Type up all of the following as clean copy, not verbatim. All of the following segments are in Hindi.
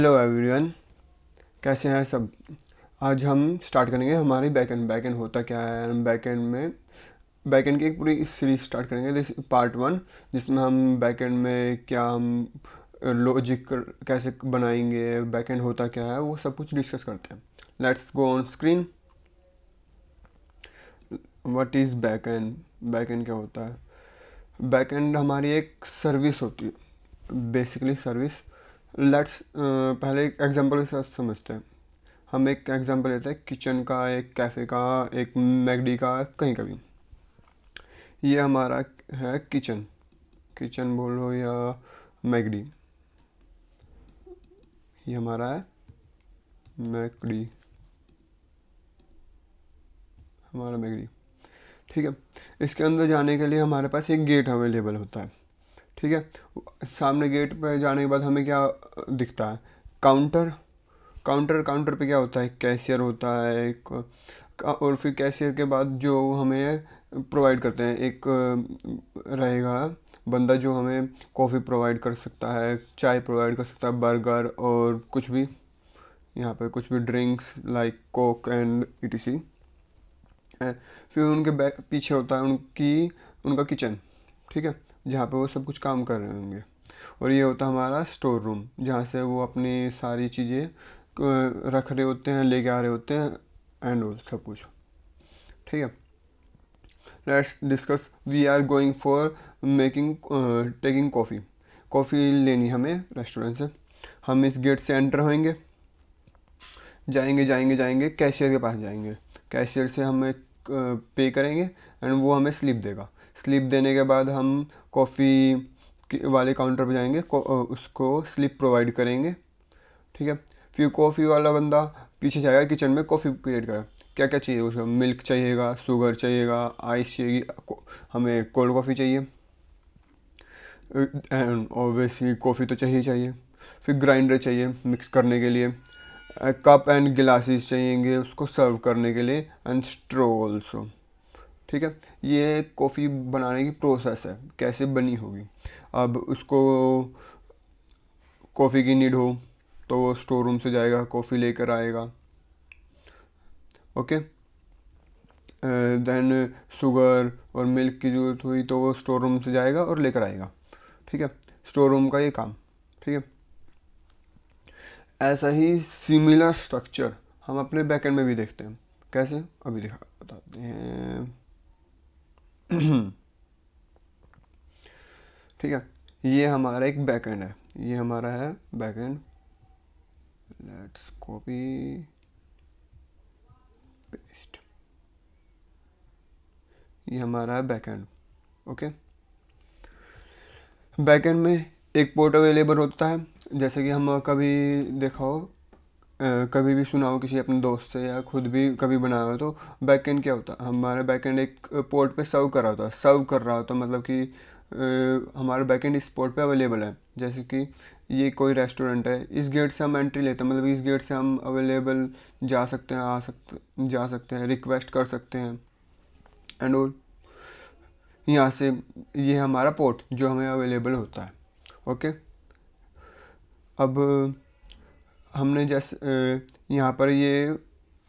हेलो एवरीवन, कैसे हैं सब। आज हम स्टार्ट करेंगे हमारी बैकएंड होता क्या है। हम बैकएंड की एक पूरी सीरीज स्टार्ट करेंगे, दिस पार्ट 1, जिसमें हम बैकएंड में क्या हम लॉजिक कैसे बनाएंगे, बैकएंड होता क्या है, वो सब कुछ डिस्कस करते हैं। Let's go on screen. What is backend? Backend क्या होता है? बैकएंड हमारी एक सर्विस होती है, बेसिकली सर्विस। लेट्स पहले एक एग्जांपल के साथ समझते हैं। हम एक एग्जांपल लेते हैं किचन का, एक कैफ़े का, एक मैगडी का, कहीं का भी। ये हमारा है किचन, किचन बोलो या मैगडी। ये हमारा है मैगडी, हमारा मैगडी। ठीक है। इसके अंदर जाने के लिए हमारे पास एक गेट अवेलेबल होता है। ठीक है। सामने गेट पर जाने के बाद हमें क्या दिखता है? काउंटर। काउंटर पे क्या होता है? कैशियर होता है एक, और फिर कैशियर के बाद जो हमें प्रोवाइड करते हैं, एक रहेगा बंदा जो हमें कॉफ़ी प्रोवाइड कर सकता है, चाय प्रोवाइड कर सकता है, बर्गर और कुछ भी, यहाँ पे कुछ भी drinks like Coke and etc. फिर उनके बैक पीछे होता है उनका किचन। ठीक है, जहाँ पे वो सब कुछ काम कर रहे होंगे। और ये होता है हमारा स्टोर रूम, जहाँ से वो अपनी सारी चीज़ें रख रहे होते हैं, लेके आ रहे होते हैं एंड वो सब कुछ। ठीक है। Let's discuss. We are going for making taking coffee. Coffee लेनी हमें रेस्टोरेंट से। हम इस गेट से एंटर होंगे, जाएंगे कैशियर के पास जाएंगे। कैशियर से हम एक पे करेंगे एंड वो हमें स्लिप देगा। स्लिप देने के बाद हम कॉफ़ी वाले काउंटर पर जाएंगे, उसको स्लिप प्रोवाइड करेंगे। ठीक है। फिर कॉफ़ी वाला बंदा पीछे जाएगा, किचन में कॉफ़ी क्रिएट करेगा। क्या क्या चाहिए उसको? मिल्क चाहिएगा, शुगर चाहिएगा, आइस चाहिए, हमें कोल्ड कॉफ़ी चाहिए एंड ऑब्वियसली कॉफ़ी तो चाहिए चाहिए। फिर ग्राइंडर चाहिए मिक्स करने के लिए, कप एंड गिलासेस चाहिएंगे उसको सर्व करने के लिए, एंड स्ट्रो ऑल्सो। ठीक है। ये कॉफ़ी बनाने की प्रोसेस है, कैसे बनी होगी। अब उसको कॉफ़ी की नीड हो तो वो स्टोर रूम से जाएगा, कॉफ़ी लेकर आएगा। ओके। देन शुगर और मिल्क की ज़रूरत हुई तो वो स्टोर रूम से जाएगा और लेकर आएगा। ठीक है। स्टोर रूम का ये काम। ठीक है। ऐसा ही सिमिलर स्ट्रक्चर हम अपने बैकएंड में भी देखते हैं। कैसे? अभी दिखा बताते हैं। ठीक है। ये हमारा एक बैकएंड है, ये हमारा है बैकएंड। Let's copy paste. ये हमारा है बैकएंड। ओके। बैकएंड में एक पोर्ट अवेलेबल होता है, जैसे कि हम कभी देखा हो, कभी भी सुना हो किसी अपने दोस्त से, या खुद भी कभी बनाया हो, तो बैकएंड क्या होता है? हमारा बैकएंड एक पोर्ट पे सर्व कर रहा होता है, मतलब कि हमारा बैकएंड इस पोर्ट पे अवेलेबल है। जैसे कि ये कोई रेस्टोरेंट है, इस गेट से हम एंट्री लेते हैं, मतलब इस गेट से हम अवेलेबल जा सकते हैं, रिक्वेस्ट कर सकते हैं एंड ऑल। यहाँ से ये हमारा पोर्ट जो हमें अवेलेबल होता है। ओके। अब हमने जैसे यहाँ पर ये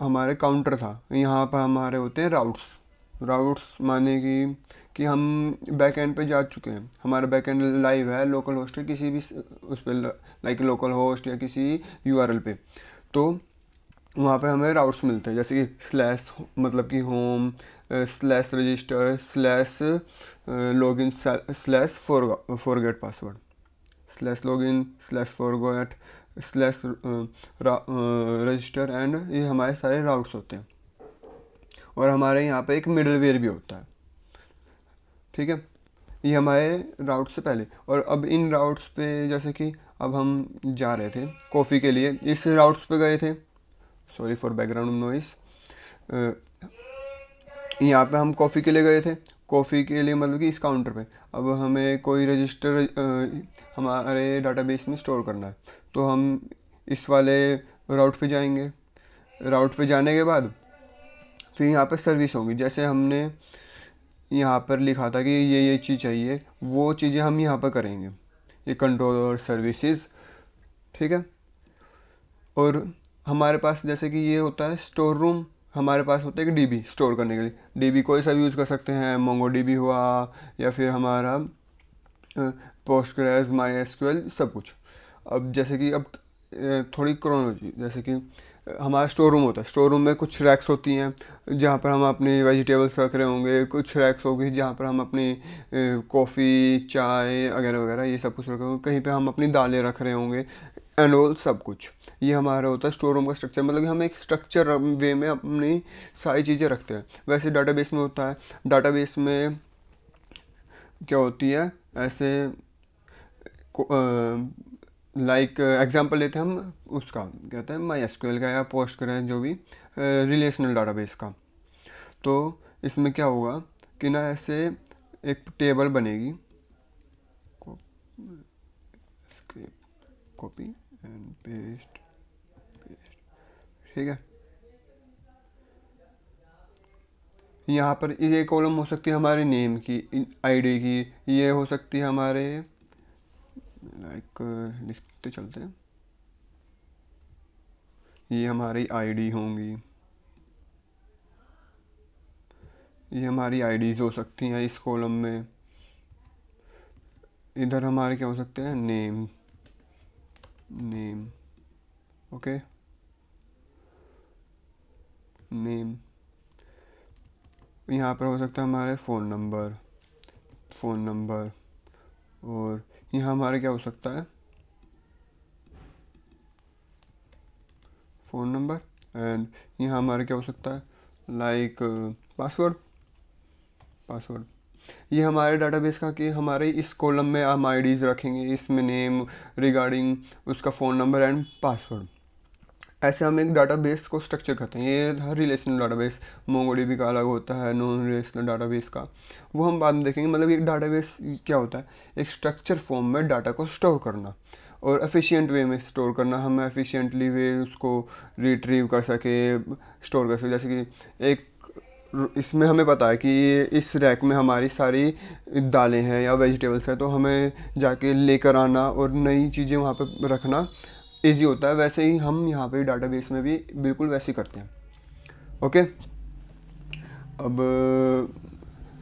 हमारे काउंटर था, यहाँ पर हमारे होते हैं राउट्स। राउट्स माने कि हम बैक एंड पे जा चुके हैं, हमारा बैक एंड लाइव है, लोकल होस्ट है, किसी भी उस पर, लाइक लोकल होस्ट या किसी यूआरएल पे। तो वहाँ पे हमें राउट्स मिलते हैं, जैसे कि स्लैश मतलब कि home, slash register, slash login, slash forget password, slash login, slash forget, slash register, and ये हमारे सारे राउट्स होते हैं। और हमारे यहाँ पे एक मिडलवेयर भी होता है। ठीक है। ये हमारे राउट से पहले। और अब इन राउट्स पे, जैसे कि अब हम जा रहे थे कॉफ़ी के लिए, इस राउट्स पे गए थे, सॉरी फॉर बैकग्राउंड नॉइस। यहाँ पे हम कॉफ़ी के लिए गए थे, कॉफ़ी के लिए मतलब कि इस काउंटर पे। अब हमें कोई रजिस्टर हमारे डाटाबेस में स्टोर करना है, तो हम इस वाले राउट पे जाएंगे। राउट पे जाने के बाद फिर यहाँ पे सर्विस होगी, जैसे हमने यहाँ पर लिखा था कि ये चीज़ चाहिए, वो चीज़ें हम यहाँ पर करेंगे, ये कंट्रोल और सर्विसेज। ठीक है। और हमारे पास जैसे कि ये होता है स्टोर रूम, हमारे पास होता है कि डीबी स्टोर करने के लिए। डीबी कोई सा भी यूज़ कर सकते हैं, मोंगो डीबी हुआ या फिर हमारा पोस्टग्रेस, माई एसक्यूएल, सब कुछ। अब जैसे कि अब थोड़ी क्रोनोलॉजी, जैसे कि हमारा स्टोर रूम होता है, स्टोर रूम में कुछ रैक्स होती हैं जहाँ पर हम अपनी वेजिटेबल्स रख रहे होंगे, कुछ रैक्स होगी जहाँ पर हम अपनी कॉफ़ी, चाय वगैरह वगैरह ये सब कुछ रखे होंगे, कहीं पे हम अपनी दालें रख रहे होंगे एंड ऑल सब कुछ। ये हमारा होता है स्टोर रूम का स्ट्रक्चर, मतलब कि हम एक स्ट्रक्चर वे में अपनी सारी चीज़ें रखते हैं। वैसे डाटाबेस में होता है, डाटाबेस में क्या होती है ऐसे, लाइक एग्जांपल लेते हैं हम उसका, कहते हैं माई एसक्यूएल का या पोस्ट करें जो भी रिलेशनल डाटाबेस का। तो इसमें क्या होगा कि ना ऐसे एक टेबल बनेगी, कॉपी एंड पेस्ट, ठीक है। यहाँ पर ये कॉलम हो सकती है हमारे नेम की, आईडी की, ये हो सकती है हमारे लाइक लिखते चलते हैं, ये हमारी आईडी होंगी, ये हमारी आईडीज़ हो सकती हैं इस कॉलम में। इधर हमारे क्या हो सकते हैं, नेम, नेम, ओके, नेम। यहाँ पर हो सकता है हमारे फ़ोन नंबर, फ़ोन नंबर। और यहाँ हमारे क्या हो सकता है, फ़ोन नंबर। एंड यहाँ हमारे क्या हो सकता है, लाइक पासवर्ड, पासवर्ड। ये हमारे डाटाबेस का कि हमारे इस कॉलम में हम आईडीज़ रखेंगे, इसमें नेम रिगार्डिंग उसका फ़ोन नंबर एंड पासवर्ड। ऐसे हम एक डाटाबेस को स्ट्रक्चर करते हैं। ये हर रिलेशनल डाटाबेस, मोंगोडीबी का अलग होता है, नॉन रिलेशनल डाटाबेस का, वो हम बाद में देखेंगे। मतलब एक डाटाबेस क्या होता है, एक स्ट्रक्चर फॉर्म में डाटा को स्टोर करना और एफिशिएंट वे में स्टोर करना, हम एफिशिएंटली वे उसको रिट्रीव कर सके, स्टोर कर सके। जैसे कि एक इसमें हमें पता है कि इस रैक में हमारी सारी दालें हैं या वेजिटेबल्स हैं, तो हमें जाके लेकर आना और नई चीज़ें वहाँ पर रखना इजी होता है। वैसे ही हम यहाँ पे डाटाबेस में भी बिल्कुल वैसे ही करते हैं। ओके, अब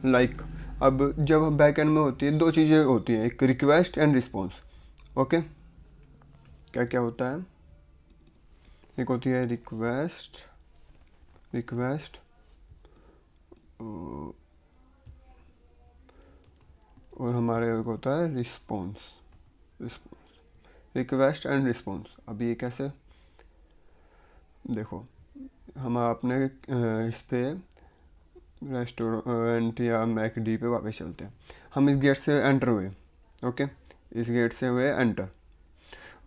लाइक अब जब हम बैक एंड में होती है, दो चीज़ें होती हैं, एक रिक्वेस्ट एंड रिस्पॉन्स। ओके, क्या क्या होता है, एक होती है रिक्वेस्ट, रिक्वेस्ट और हमारे एक होता है response, response, request and response. अब ये कैसे, देखो हम अपने इस पे रेस्टोरेंट या मैकडी पे वापस चलते हैं। हम इस गेट से एंटर हुए, ओके, इस गेट से हुए एंटर,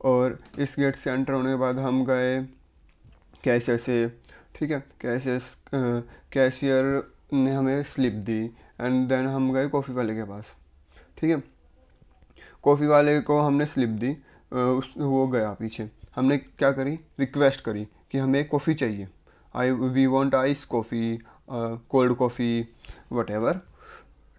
और इस गेट से एंटर होने के बाद हम गए कैशियर से, ठीक है, कैशियर ने हमें स्लिप दी एंड देन हम गए कॉफ़ी वाले के पास, ठीक है। कॉफ़ी वाले को हमने स्लिप दी, वो गया पीछे, हमने क्या करी, रिक्वेस्ट करी कि हमें कॉफ़ी चाहिए, we want ice coffee, cold coffee, what,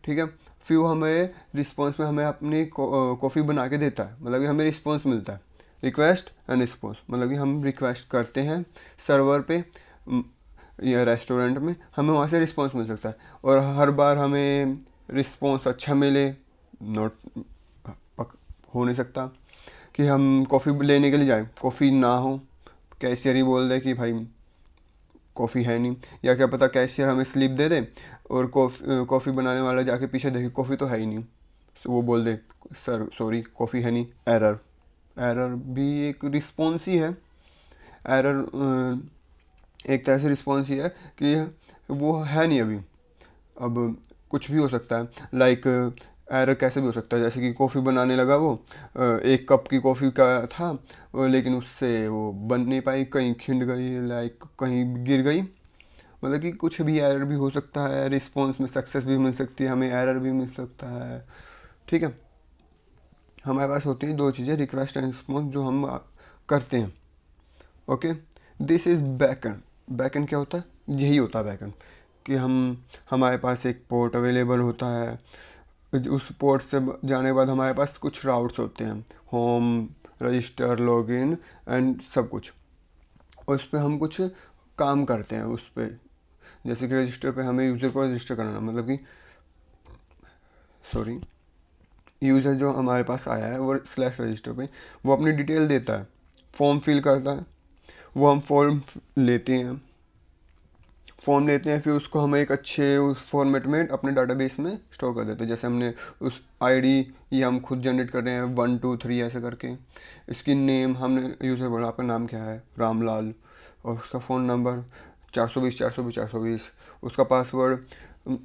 ठीक है। फिर वो हमें रिस्पॉन्स में हमें अपनी कॉफ़ी बना के देता है, मतलब कि हमें रिस्पॉन्स मिलता है, रिक्वेस्ट एंड रिस्पॉन्स। मतलब कि हम रिक्वेस्ट करते हैं सर्वर पे या रेस्टोरेंट में, हमें वहाँ से रिस्पॉन्स मिल सकता है, और हर बार हमें रिस्पॉन्स अच्छा मिले नोट हो नहीं सकता कि हम कॉफ़ी लेने के लिए जाएं, कॉफ़ी ना हो, कैशियर ही बोल दे कि भाई कॉफ़ी है नहीं, या क्या पता कैशियर हमें स्लिप दे दे और कॉफ़ी बनाने वाला जाके पीछे देखे कॉफ़ी तो है ही नहीं, तो वो बोल दे सर सॉरी कॉफ़ी है नहीं, एरर। एरर भी एक रिस्पॉन्स ही है, एरर एक तरह से रिस्पॉन्स ही है कि वो है नहीं अभी। अब कुछ भी हो सकता है, लाइक एरर कैसे भी हो सकता है, जैसे कि कॉफ़ी बनाने लगा वो, एक कप की कॉफ़ी का था, लेकिन उससे वो बन नहीं पाई, कहीं खिंड गई, लाइक कहीं गिर गई। मतलब कि कुछ भी एरर भी हो सकता है, रिस्पॉन्स में सक्सेस भी मिल सकती है, हमें एरर भी मिल सकता है, ठीक है। हमारे पास होती हैं दो चीज़ें, रिक्वेस्ट एंड रिस्पॉन्स, जो हम करते हैं। Okay, this is backend. Backend क्या होता है, यही होता है बैकएंड, कि हमारे पास एक पोर्ट अवेलेबल होता है, उस पोर्ट से जाने के बाद हमारे पास कुछ राउट्स होते हैं, होम, रजिस्टर, लॉगिन एंड सब कुछ। और उस पर हम कुछ काम करते हैं उस पर। जैसे कि रजिस्टर पे हमें यूज़र को रजिस्टर कराना, मतलब कि सॉरी, यूज़र जो हमारे पास आया है वो स्लैश रजिस्टर पे वो अपनी डिटेल देता है, फॉर्म फिल करता है, वो हम फॉर्म लेते हैं, फिर उसको हम एक अच्छे उस फॉर्मेट में अपने डाटाबेस में स्टोर कर देते हैं। जैसे हमने उस आईडी ये हम खुद जनरेट कर रहे हैं 1 2 3 ऐसे करके। इसकी नेम हमने यूज़र बोला आपका नाम क्या है, रामलाल, और उसका फ़ोन नंबर 420 420 420, उसका पासवर्ड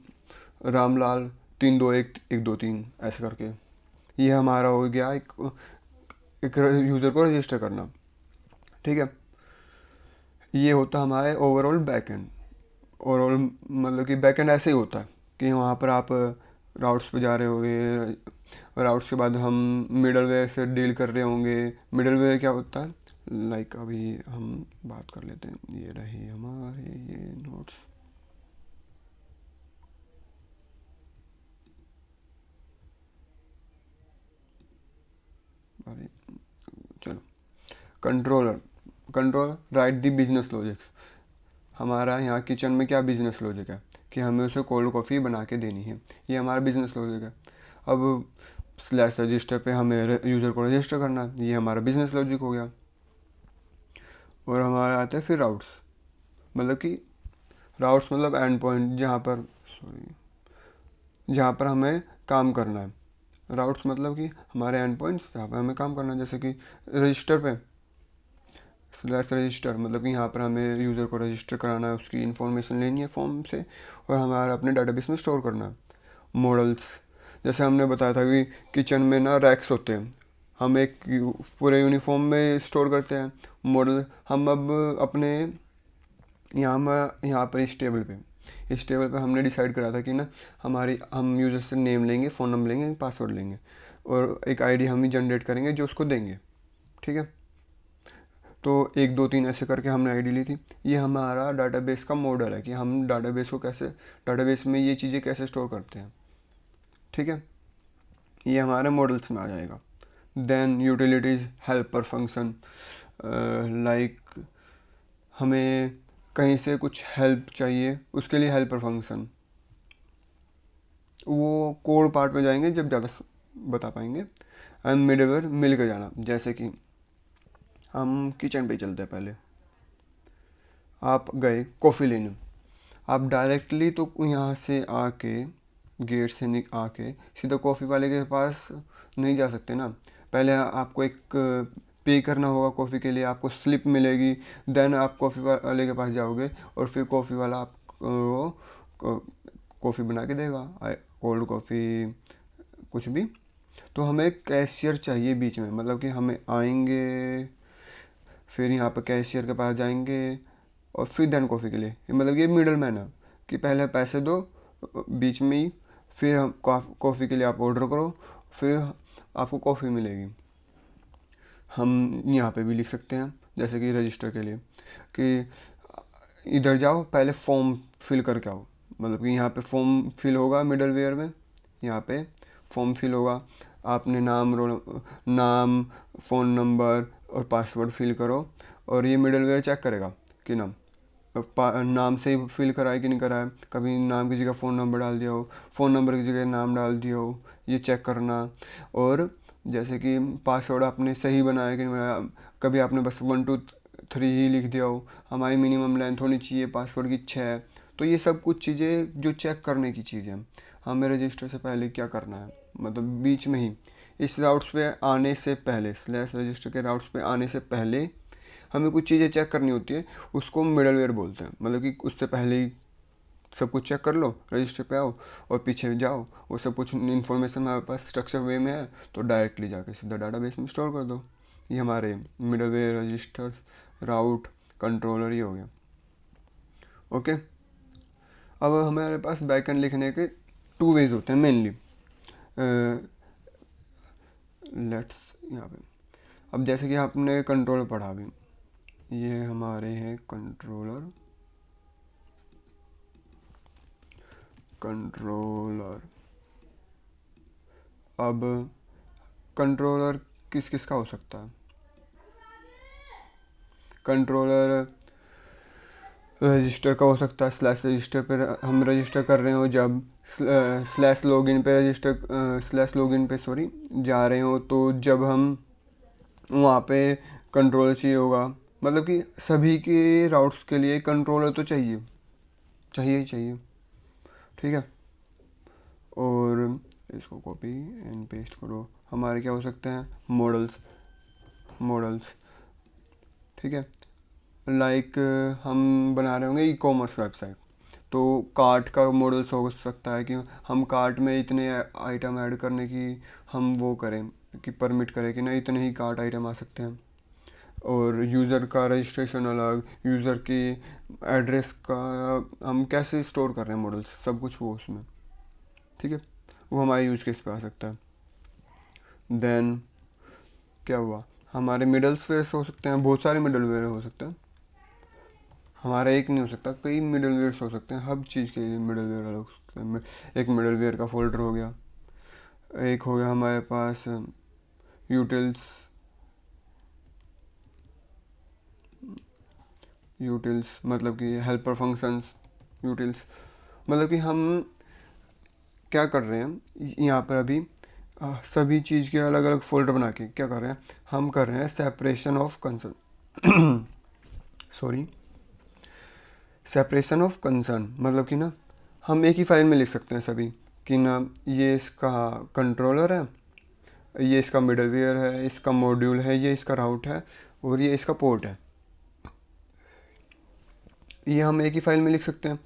रामलाल 321 123 ऐसे करके। ये हमारा हो गया एक यूज़र को रजिस्टर करना। ठीक है, ये होता हमारे ओवरऑल बैकएंड। ओवरऑल मतलब कि बैकएंड ऐसे ही होता है कि वहाँ पर आप राउट्स पे जा रहे होंगे, राउट्स के बाद हम मिडलवेयर से डील कर रहे होंगे। मिडलवेयर क्या होता है, लाइक अभी हम बात कर लेते हैं, ये रही हमारे ये नोट्स। अरे चलो, कंट्रोलर कंट्रोल राइट दी बिजनेस लॉजिक्स। हमारा यहाँ किचन में क्या बिजनेस लॉजिक है कि हमें उसे कोल्ड कॉफ़ी बना के देनी है, ये हमारा बिजनेस लॉजिक है। अब स्लैश रजिस्टर पे हमें यूज़र को रजिस्टर करना है, ये हमारा बिजनेस लॉजिक हो गया। और हमारा आता है फिर राउट्स, मतलब कि राउट्स मतलब एंड पॉइंट जहाँ पर हमें काम करना है। राउट्स मतलब कि हमारे एंड पॉइंट्स जहाँ पर हमें काम करना है। जैसे कि रजिस्टर पे स्लैश रजिस्टर मतलब कि यहाँ पर हमें यूज़र को रजिस्टर कराना है, उसकी इन्फॉर्मेशन लेनी है फॉर्म से और हमारा अपने डाटाबेस में स्टोर करना है। मॉडल्स, जैसे हमने बताया था कि किचन में ना रैक्स होते हैं, हम एक पूरे यूनिफॉर्म में स्टोर करते हैं मॉडल। हम अब अपने यहाँ पर इस टेबल पे हमने डिसाइड करा था कि ना हम यूज़र से नेम लेंगे, फ़ोन नंबर लेंगे, पासवर्ड लेंगे और एक आईडी हम ही जनरेट करेंगे जो उसको देंगे। ठीक है, तो 1 2 3 ऐसे करके हमने आईडी ली थी। ये हमारा डाटाबेस का मॉडल है कि हम डाटाबेस में ये चीज़ें कैसे स्टोर करते हैं। ठीक है, ये हमारे मॉडल्स में आ जाएगा। Then utilities helper function, like हमें कहीं से कुछ हेल्प चाहिए उसके लिए हेल्पर फंक्शन, वो कोड पार्ट में जाएंगे जब ज़्यादा बता पाएंगे। एंड मिडलवेयर मिल के जाना, जैसे कि हम किचन पे ही चलते हैं। पहले आप गए कॉफ़ी लेने, आप डायरेक्टली तो यहाँ से आके गेट से आके सीधा कॉफ़ी वाले के पास नहीं जा सकते ना। पहले आपको एक पे करना होगा कॉफ़ी के लिए, आपको स्लिप मिलेगी। देन आप कॉफ़ी वाले के पास जाओगे और फिर कॉफ़ी वाला आपको कॉफ़ी बना के देगा, कोल्ड कॉफ़ी कुछ भी। तो हमें कैशियर चाहिए बीच में, मतलब कि हमें आएंगे फिर यहाँ पर कैशियर के पास जाएंगे और फिर देन कॉफ़ी के लिए, मतलब ये मिडल मैन है कि पहले पैसे दो बीच में ही, फिर हम कॉफ़ी के लिए आप ऑर्डर करो, फिर आपको कॉफ़ी मिलेगी। हम यहाँ पे भी लिख सकते हैं जैसे कि रजिस्टर के लिए कि इधर जाओ पहले फॉर्म फिल करके आओ, मतलब कि यहाँ पे फॉर्म फिल होगा मिडलवेयर में, यहाँ पे फॉर्म फिल होगा। आपने नाम, फ़ोन नंबर और पासवर्ड फिल करो और ये मिडलवेयर चेक करेगा कि नाम से ही फिल कराए कि नहीं कराए, कभी नाम की जगह फ़ोन नंबर डाल दिया हो, फ़ोन नंबर की जगह नाम डाल दिया हो, ये चेक करना। और जैसे कि पासवर्ड आपने सही बनाया कि नहीं बनाया, कभी आपने बस 1 2 3 ही लिख दिया हो, हमारी मिनिमम लेंथ होनी चाहिए पासवर्ड की 6। तो ये सब कुछ चीज़ें जो चेक करने की चीज़ें हैं, हमें रजिस्टर से पहले क्या करना है, मतलब बीच में ही इस राउट्स पे आने से पहले, स्लैश रजिस्टर के राउट्स पे आने से पहले हमें कुछ चीज़ें चेक करनी होती है, उसको मिडलवेयर बोलते हैं। मतलब कि उससे पहले ही सब कुछ चेक कर लो, रजिस्टर पे आओ और पीछे जाओ, वो सब कुछ इन्फॉर्मेशन हमारे पास स्ट्रक्चर वे में है तो डायरेक्टली जाके सीधा डाटाबेस में स्टोर कर दो। ये हमारे मिडलवेयर, रजिस्टर, राउट, कंट्रोलर ये हो गया। ओके, अब हमारे पास बैकएंड लिखने के 2 वेज होते हैं मेनली। लेट्स यहाँ पे अब जैसे कि आपने कंट्रोलर पढ़ा अभी, ये हमारे हैं कंट्रोलर। अब कंट्रोलर किस किस का हो सकता है, कंट्रोलर रजिस्टर का हो सकता है, स्लैश रजिस्टर पर हम रजिस्टर कर रहे हो जब स्लैश लॉगिन पे रजिस्टर स्लैश लॉगिन पे सॉरी जा रहे हो, तो जब हम वहाँ पे कंट्रोलर चाहिए होगा। मतलब कि सभी के राउट्स के लिए कंट्रोलर तो चाहिए, चाहिए ही चाहिए, ठीक है। और इसको कॉपी एंड पेस्ट करो। हमारे क्या हो सकते हैं, मॉडल्स, मॉडल्स, ठीक है। लाइक हम बना रहे होंगे ई कॉमर्स वेबसाइट, तो कार्ट का मॉडल्स हो सकता है कि हम कार्ट में इतने आइटम ऐड करने की हम वो करें कि परमिट करें कि ना इतने ही कार्ट आइटम आ सकते हैं। और यूज़र का रजिस्ट्रेशन अलग, यूज़र की एड्रेस का हम कैसे स्टोर कर रहे हैं मॉडल्स, सब कुछ वो उसमें, ठीक है। वो हमारे यूज़ केस पे आ सकता है। देन क्या हुआ, हमारे मिडलवेयर्स हो सकते हैं, बहुत सारे मिडलवेयर हो सकते हैं, हमारा एक नहीं हो सकता, कई मिडलवेयर्स हो सकते हैं। हर चीज़ के लिए मिडलवेयर अलग हो सकते हैं। एक मिडलवेयर का फोल्डर हो गया, एक हो गया हमारे पास यूटिल्स, यूटिल्स मतलब कि हेल्पर फंक्शंस, यूटिल्स मतलब कि हम क्या कर रहे हैं यहाँ पर अभी सभी चीज़ के अलग अलग फोल्डर बना के क्या कर रहे हैं, हम कर रहे हैं separation of concern sorry separation of concern. मतलब कि ना हम एक ही फाइल में लिख सकते हैं सभी कि ना ये इसका कंट्रोलर है, ये इसका मिडलवेयर है, इसका मॉड्यूल है, ये इसका राउट है और ये इसका पोर्ट है। ये हम एक ही फाइल में लिख सकते हैं,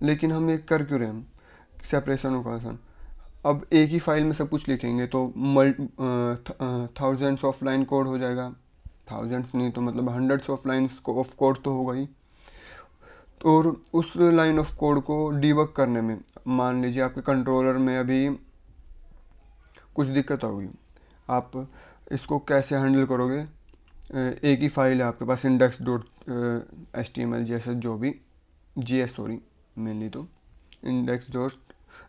लेकिन हम एक कर क्यों रहे हैं सेपरेशन ऑफ कंसर्न। अब एक ही फाइल में सब कुछ लिखेंगे तो थाउजेंड्स ऑफ लाइन कोड हो जाएगा, थाउजेंड्स नहीं तो मतलब hundreds of lines of code तो होगा ही। और उस लाइन ऑफ कोड को डीबग करने में मान लीजिए आपके कंट्रोलर में अभी कुछ दिक्कत होगी, आप इसको कैसे हैंडल करोगे। एक ही फाइल है आपके पास इंडेक्स डॉट HTML जैसे जो भी GS सॉरी मेनली तो index dot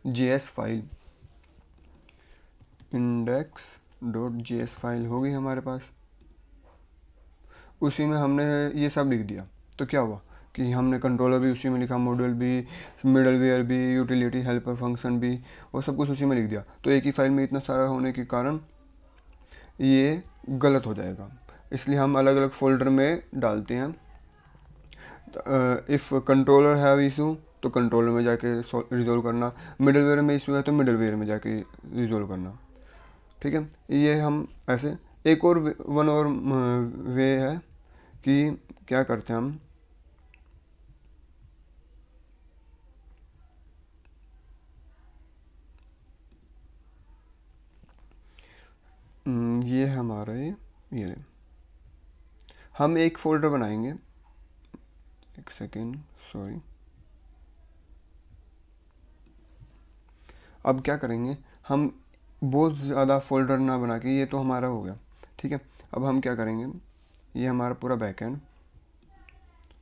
JS file, index dot JS file होगी हमारे पास, उसी में हमने ये सब लिख दिया। तो क्या हुआ कि हमने कंट्रोलर भी उसी में लिखा, मॉड्यूल भी, मिडलवेयर भी, यूटिलिटी हेल्पर फंक्शन भी, और सब कुछ उसी में लिख दिया। तो एक ही फाइल में इतना सारा होने के कारण ये गलत हो जाएगा, इसलिए हम अलग अलग फोल्डर में डालते हैं। इफ़ कंट्रोलर हैव इशू तो कंट्रोलर में जाके रिजोल्व करना, मिडलवेयर में इशू है तो मिडलवेयर में जाके रिजोल्व करना, ठीक है। ये हम ऐसे एक और वन और वे है कि क्या करते हैं हम, ये हमारा ये हम एक फोल्डर बनाएंगे, एक सेकेंड सॉरी। अब क्या करेंगे, हम बहुत ज़्यादा फोल्डर ना बना के, ये तो हमारा हो गया, ठीक है। अब हम क्या करेंगे, ये हमारा पूरा बैकएंड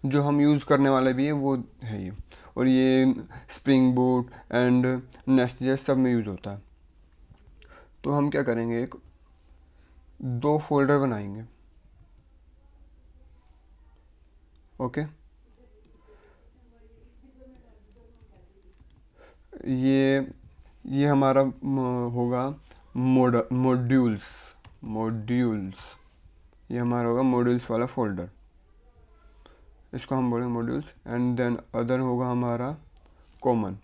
जो हम यूज़ करने वाले भी है वो है ये, और ये स्प्रिंग बूट एंड नेस्ट.js सब में यूज़ होता है। तो हम क्या करेंगे, एक दो फोल्डर बनाएंगे, ओके। ये हमारा होगा मॉड्यूल्स, मॉड्यूल्स ये हमारा होगा मॉड्यूल्स वाला फोल्डर, इसको हम बोलेंगे मॉड्यूल्स। एंड देन अदर होगा हमारा कॉमन,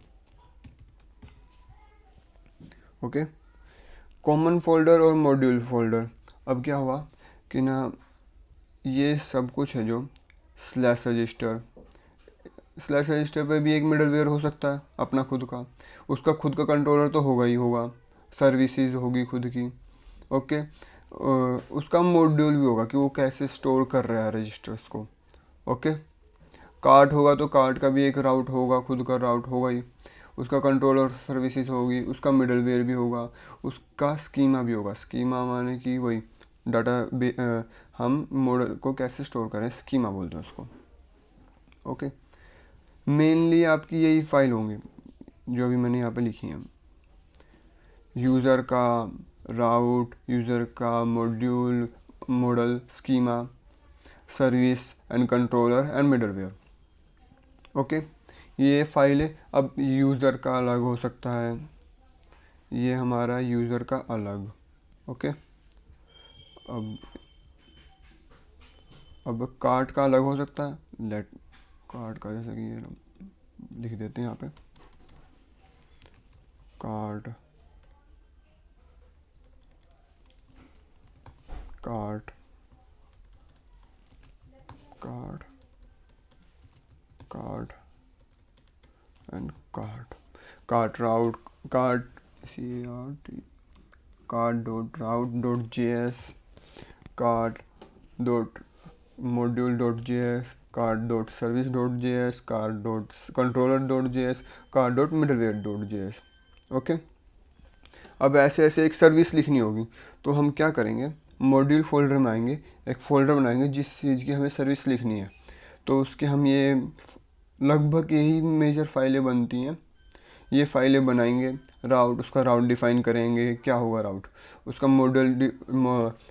ओके। कॉमन फोल्डर और मॉड्यूल फोल्डर। अब क्या हुआ कि ना ये सब कुछ है जो स्लैश रजिस्टर, स्लैश रजिस्टर पे भी एक मिडलवेयर हो सकता है अपना खुद का, उसका खुद का कंट्रोलर तो होगा ही होगा, सर्विसेज होगी खुद की, ओके। उसका मॉड्यूल भी होगा कि वो कैसे स्टोर कर रहा है रजिस्टर्स को, ओके। कार्ट होगा तो कार्ट का भी एक राउट होगा, खुद का राउट होगा ही, उसका कंट्रोलर सर्विसेज होगी, उसका मिडलवेयर भी होगा, उसका स्कीमा भी होगा। स्कीमा माने कि वही डाटा हम मॉडल को कैसे स्टोर करें, स्कीमा बोलते हैं उसको, ओके। मेनली आपकी यही फाइल होंगी जो अभी मैंने यहाँ पे लिखी है, यूज़र का राउट, यूज़र का module, model, schema, service and controller and middleware. Okay, ये फाइल है। अब यूज़र का अलग हो सकता है, ये हमारा यूज़र का अलग। ओके, अब कार्ट का अलग हो सकता है। लेट कार्ट का, जैसे कि ये लिख देते हैं यहाँ पे cart, cart, cart, cart and cart, cart route, cart CART, cart dot route dot JS, cart dot module dot JS, cart dot service dot JS, cart dot controller dot JS, cart dot middleware dot JS। Okay, अब ऐसे ऐसे एक सर्विस लिखनी होगी, तो हम क्या करेंगे, मॉड्यूल फोल्डर में आएंगे, एक फ़ोल्डर बनाएंगे जिस चीज़ की हमें सर्विस लिखनी है। तो उसके हम ये लगभग यही मेजर फाइलें बनती हैं, ये फाइलें बनाएंगे। राउट, उसका राउट डिफ़ाइन करेंगे क्या होगा राउट, उसका मॉडल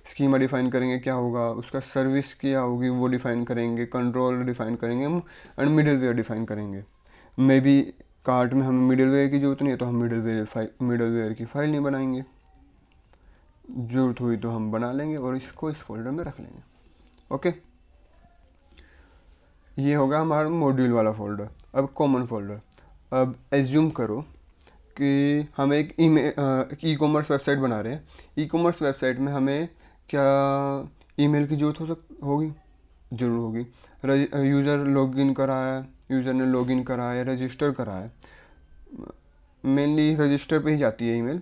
स्कीमा डिफ़ाइन करेंगे क्या होगा, उसका सर्विस क्या होगी वो डिफ़ाइन करेंगे, कंट्रोल डिफ़ाइन करेंगे हम, एंड मिडलवेयर डिफ़ाइन करेंगे। मे बी कार्ट में हमें मिडलवेयर की ज़रूरत नहीं है तो हम मिडलवेयर की फ़ाइल नहीं बनाएंगे, ज़रूरत हुई तो हम बना लेंगे और इसको इस फोल्डर में रख लेंगे। ओके, ये होगा हमारा मॉड्यूल वाला फोल्डर। अब कॉमन फोल्डर, अब एज्यूम करो कि हम एक ई कॉमर्स वेबसाइट बना रहे हैं। ई कॉमर्स वेबसाइट में हमें क्या ईमेल की ज़रूरत होगी, ज़रूर होगी। यूज़र लॉगिन करा है, यूज़र ने लॉगिन करा है, रजिस्टर करा है, मेनली रजिस्टर पे ही जाती है ईमेल,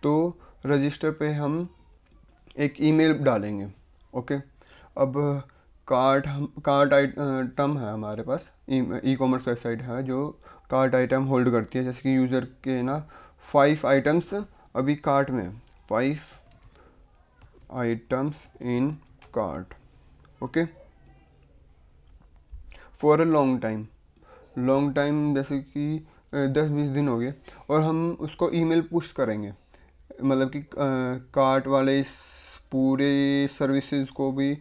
तो रजिस्टर पे हम एक ईमेल डालेंगे। ओके, अब कार्ट आइटम है हमारे पास, ई कॉमर्स वेबसाइट है जो कार्ट आइटम होल्ड करती है। जैसे कि यूज़र के ना 5 आइटम्स अभी कार्ट में है, 5 items in cart. Okay, for a long time जैसे कि 10-20 दिन हो गए, और हम उसको ईमेल पुश करेंगे, मतलब कि कार्ट वाले इस पूरे सर्विसेज को भी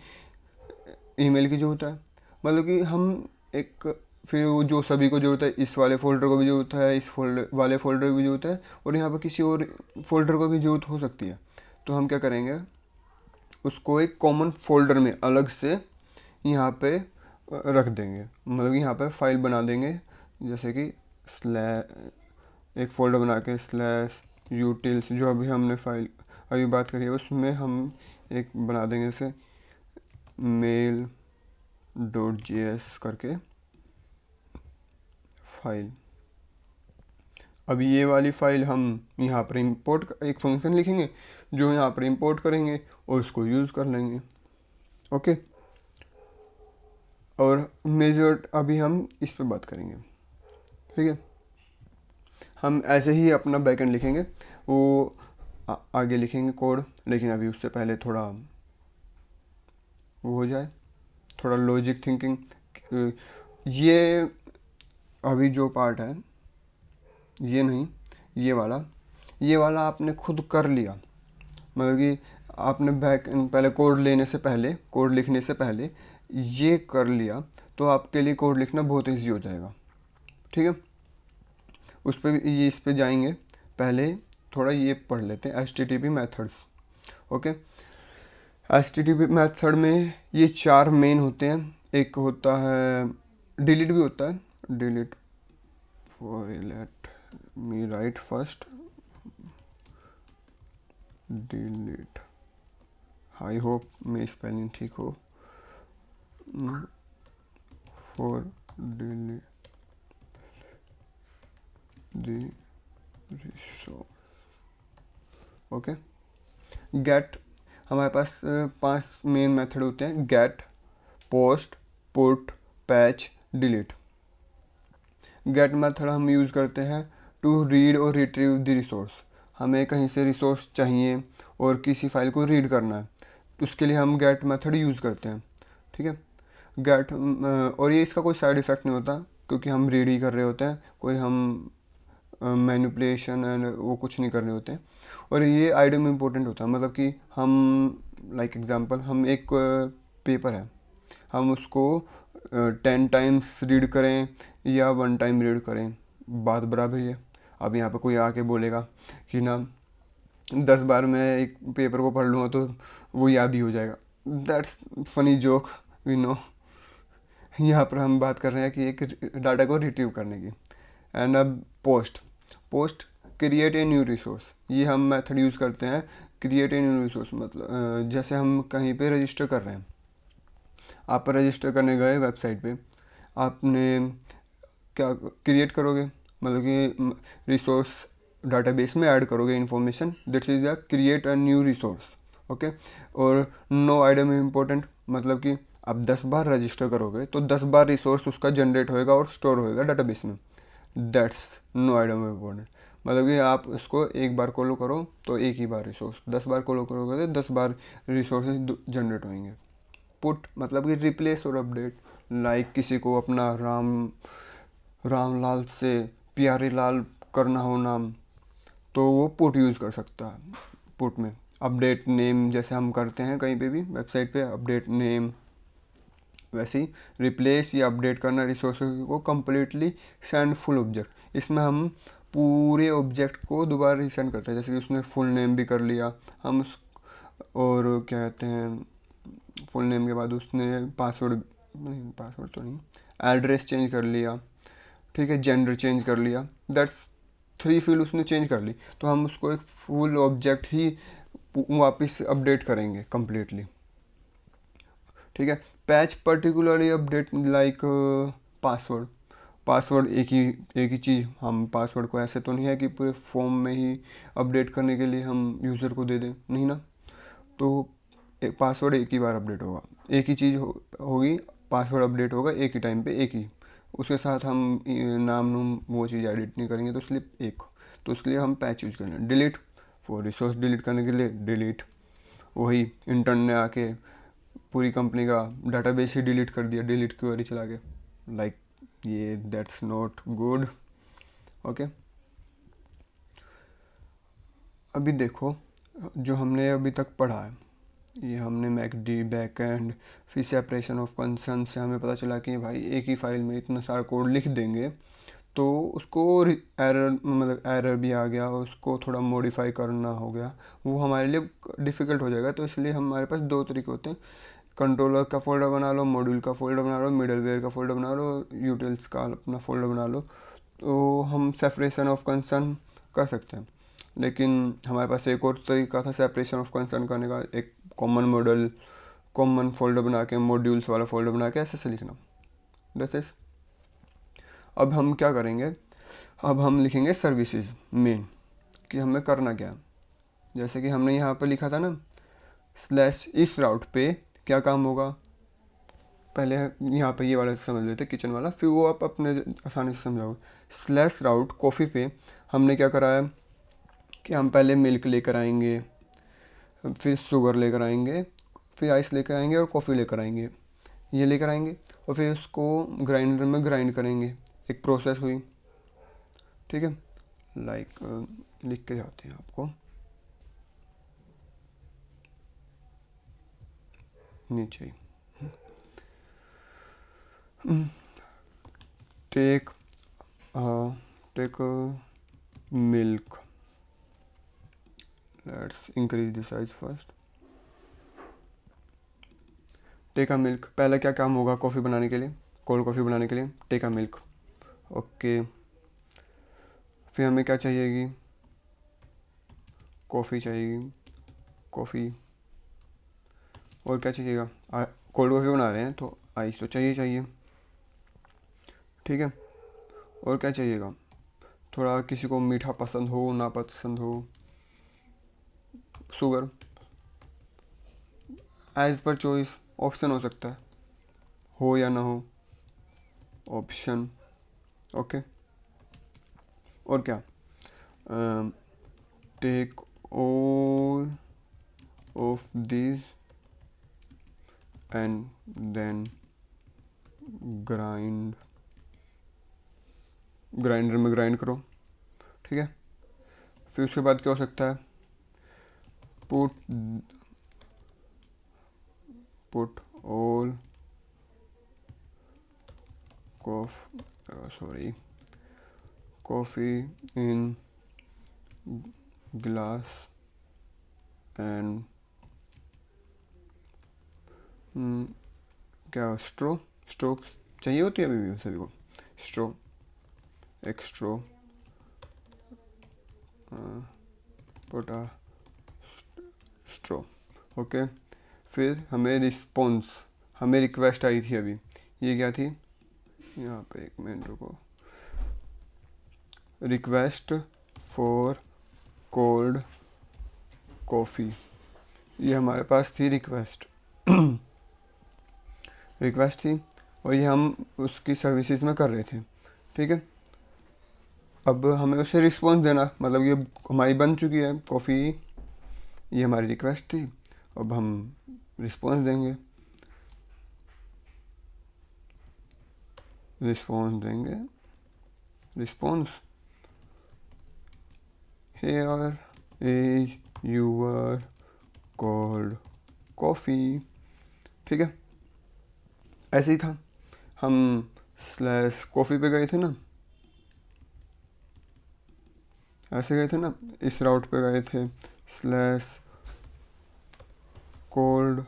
ईमेल की ज़रूरत है। मतलब कि हम एक, फिर वो जो सभी को ज़रूरत है, इस वाले फ़ोल्डर को भी ज़रूरत है, इस फोल्डर वाले फ़ोल्डर को भी ज़रूरत है, और यहाँ पर किसी और फोल्डर को भी ज़रूरत हो सकती है। तो हम क्या करेंगे, उसको एक कॉमन फोल्डर में अलग से यहाँ पे रख देंगे, मतलब कि यहाँ पे फाइल बना देंगे। जैसे कि एक फ़ोल्डर बना के /utils, जो अभी हमने फाइल अभी बात करी है उसमें हम एक बना देंगे जैसे mail.js करके फाइल। अब ये वाली फाइल हम यहाँ पर इंपोर्ट, एक फंक्शन लिखेंगे जो यहाँ पर इंपोर्ट करेंगे और उसको यूज़ कर लेंगे। ओके, और मेजर अभी हम इस पे बात करेंगे। ठीक है, हम ऐसे ही अपना बैकएंड लिखेंगे, वो आगे लिखेंगे कोड, लेकिन अभी उससे पहले थोड़ा वो हो जाए, थोड़ा लॉजिक थिंकिंग। ये अभी जो पार्ट है, ये नहीं, ये वाला आपने खुद कर लिया, मतलब कि आपने पहले कोड लिखने से पहले ये कर लिया, तो आपके लिए कोड लिखना बहुत ईजी हो जाएगा। ठीक है, उस पर ये इस पे जाएंगे, पहले थोड़ा ये पढ़ लेते हैं HTTP methods. Okay, HTTP method में ये 4 मेन होते हैं। एक होता है डिलीट, भी होता है delete, for let me write first delete, I hope मेरी स्पेलिंग ठीक हो, for delete the resource. Okay, get, हमारे पास 5 मेन मेथड होते हैं, get, post, put, patch, delete. Get method हम यूज़ करते हैं टू रीड और रिट्रीव द रिसोर्स। हमें कहीं से रिसोर्स चाहिए और किसी फाइल को रीड करना है, तो उसके लिए हम गेट मेथड यूज़ करते हैं। ठीक है, गेट, और ये इसका कोई साइड इफ़ेक्ट नहीं होता क्योंकि हम रीड ही कर रहे होते हैं, कोई हम मैनिपुलेशन एंड वो कुछ नहीं कर रहे होते हैं। और ये आइडिया में इम्पोर्टेंट होता है, मतलब कि हम लाइक एग्जांपल, हम एक पेपर है, हम उसको 10 टाइम्स रीड करें या 1 टाइम रीड करें, बात बराबर ही है। अब यहाँ पे कोई आके बोलेगा कि ना 10 बार मैं एक पेपर को पढ़ लूँगा तो वो याद ही हो जाएगा, that's funny joke, we know. यहाँ पर हम बात कर रहे हैं कि एक डाटा को रिट्रीव करने की। एंड अब post, post create a new resource, ये हम मेथड यूज़ करते हैं। क्रिएट ए न्यू रिसोर्स मतलब जैसे हम कहीं पे रजिस्टर कर रहे हैं, आप रजिस्टर करने गए वेबसाइट पे, आपने क्या क्रिएट करोगे, मतलब कि रिसोर्स डाटाबेस में ऐड करोगे information, that is a create a new resource. Okay. और नो आइटम इम्पोर्टेंट, मतलब कि आप 10 बार रजिस्टर करोगे तो 10 बार रिसोर्स उसका जनरेट होएगा और स्टोर होएगा डाटाबेस में, दैट्स नो आइटम इम्पोर्टेंट। मतलब कि आप इसको एक बार कॉलो करो तो एक ही बार रिसोर्स, 10 बार कॉलो करोगे तो 10 बार रिसोर्सेज जनरेट होंगे। पुट मतलब कि रिप्लेस और अपडेट, लाइक किसी को अपना रामलाल से प्यारे लाल करना हो नाम, तो वो पुट यूज़ कर सकता है। पुट में अपडेट नेम, जैसे हम करते हैं कहीं पे भी वेबसाइट पे अपडेट नेम, वैसे ही रिप्लेस या अपडेट करना रिसोर्स को कम्प्लीटली सेंड फुल ऑब्जेक्ट, इसमें हम पूरे ऑब्जेक्ट को दोबारा रिसेंड करते हैं। जैसे कि उसने फुल नेम भी कर लिया हम और क्या कहते हैं, फुल नेम के बाद उसने पासवर्ड नहीं, पासवर्ड तो नहीं, एड्रेस चेंज कर लिया, ठीक है, जेंडर चेंज कर लिया, दैट्स 3 फील्ड उसने चेंज कर ली, तो हम उसको एक फुल ऑब्जेक्ट ही वापस अपडेट करेंगे कम्प्लीटली। ठीक है। Patch particularly update like password, password एक ही चीज़, हम पासवर्ड को ऐसे तो नहीं है कि पूरे फॉर्म में ही अपडेट करने के लिए हम यूज़र को दे दें, नहीं ना। तो एक पासवर्ड एक ही बार अपडेट होगा, एक ही चीज़ होगी, पासवर्ड अपडेट होगा एक ही टाइम पे, एक ही, उसके साथ हम नाम नूम वो चीज़ एडिट नहीं करेंगे, तो इसलिए एक, तो उसके लिए हम पैच यूज़ करेंगे। डिलीट फॉर रिसोर्स डिलीट करने के लिए डिलीट, वही इंटर्न ने आके पूरी कंपनी का डाटाबेस ही डिलीट कर दिया डिलीट क्वेरी चला के, लाइक ये दैट्स नॉट गुड। ओके। अभी देखो जो हमने अभी तक पढ़ा है, ये हमने मैकडी बैकएंड, फिर सेपरेशन ऑफ कंसर्न से हमें पता चला कि भाई एक ही फाइल में इतना सारा कोड लिख देंगे तो उसको एरर, मतलब एरर भी आ गया, उसको थोड़ा मॉडिफाई करना हो गया, वो हमारे लिए डिफ़िकल्ट हो जाएगा। तो इसलिए हमारे पास 2 तरीके होते हैं, कंट्रोलर का फोल्डर बना लो, मॉड्यूल का फोल्डर बना लो, मिडलवेयर का फोल्डर बना लो, यूटिल्स का अपना फोल्डर बना लो, तो हम सेपरेशन ऑफ कंसर्न कर सकते हैं। लेकिन हमारे पास एक और तरीका था सेपरेशन ऑफ कंसर्न करने का, एक कॉमन मॉडल, कॉमन फोल्डर बना के, मॉड्यूल्स वाला फोल्डर बना के ऐसे से लिखना, दैट्स इट। अब हम क्या करेंगे, अब हम लिखेंगे सर्विसेज मेन, कि हमें करना क्या है। जैसे कि हमने यहाँ पर लिखा था ना, स्लैश इस राउट पे क्या काम होगा, पहले यहाँ पे ये वाला समझ लेते किचन वाला, फिर वो आप अपने आसानी से समझाओगे। स्लैश राउट कॉफ़ी पे हमने क्या करा है कि हम पहले मिल्क लेकर आएंगे, फिर शुगर लेकर आएंगे, फिर आइस लेकर आएंगे और कॉफ़ी लेकर आएंगे, ये लेकर आएंगे और फिर उसको ग्राइंडर में ग्राइंड करेंगे, एक प्रोसेस हुई। ठीक है, लाइक लिख के जाते हैं आपको नीचे ही, take take milk, let's increase the size first. Take a milk, पहला क्या काम होगा कॉफ़ी बनाने के लिए, कोल्ड कॉफ़ी बनाने के लिए टेक अ मिल्क। ओके, फिर हमें क्या चाहिएगी, कॉफ़ी चाहिएगी, कॉफ़ी, और क्या चाहिएगा, कोल्ड कॉफ़ी बना रहे हैं तो आइस तो चाहिए चाहिए। ठीक है, और क्या चाहिएगा, थोड़ा किसी को मीठा पसंद हो ना पसंद हो, sugar, as per choice, option हो सकता है, हो या ना हो, ऑप्शन। ओके, और क्या, take all of this and then grind, grinder में ग्राइंड करो। ठीक है, फिर उसके बाद क्या हो सकता है, put put all coffee in glass and क्या स्ट्रो चाहिए होती है अभी भी सभी को, स्ट्रो, एक स्ट्रो पोटा स्ट्रो। ओके, फिर हमें रिक्वेस्ट आई थी अभी, ये क्या थी, यहाँ पे एक मिनट रुको, रिक्वेस्ट फॉर कोल्ड कॉफ़ी, ये हमारे पास थी रिक्वेस्ट थी और ये हम उसकी सर्विसेज में कर रहे थे। ठीक है, अब हमें उसे रिस्पॉन्स देना, मतलब ये हमारी बन चुकी है कॉफ़ी, ये हमारी रिक्वेस्ट थी, अब हम रिस्पॉन्स देंगे, response here is your cold coffee. ठीक है, ऐसे ही था, हम स्लैश कॉफ़ी पे गए थे ना, ऐसे गए थे ना, इस राउट पे गए थे, स्लैश कोल्ड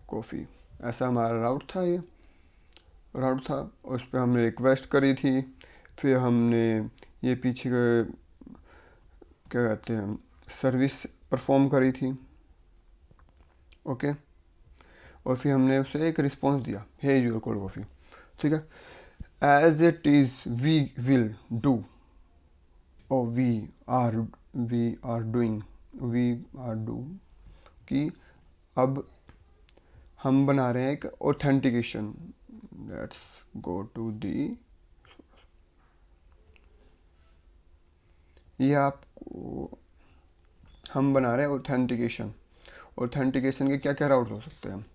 कॉफ़ी, ऐसा हमारा राउट था, ये राउट था, उस पर हमने रिक्वेस्ट करी थी, फिर हमने ये पीछे क्या कहते हैं सर्विस परफॉर्म करी थी। ओके, और फिर हमने उसे एक रिस्पॉन्स दिया, हे यूर कोल्ड कॉफ़ी। ठीक है, as it is we will do, और वी आर डू, कि अब हम बना रहे हैं एक authentication, let's go to the, ये आपको हम बना रहे हैं ऑथेंटिकेशन के क्या क्या राउट हो सकते हैं।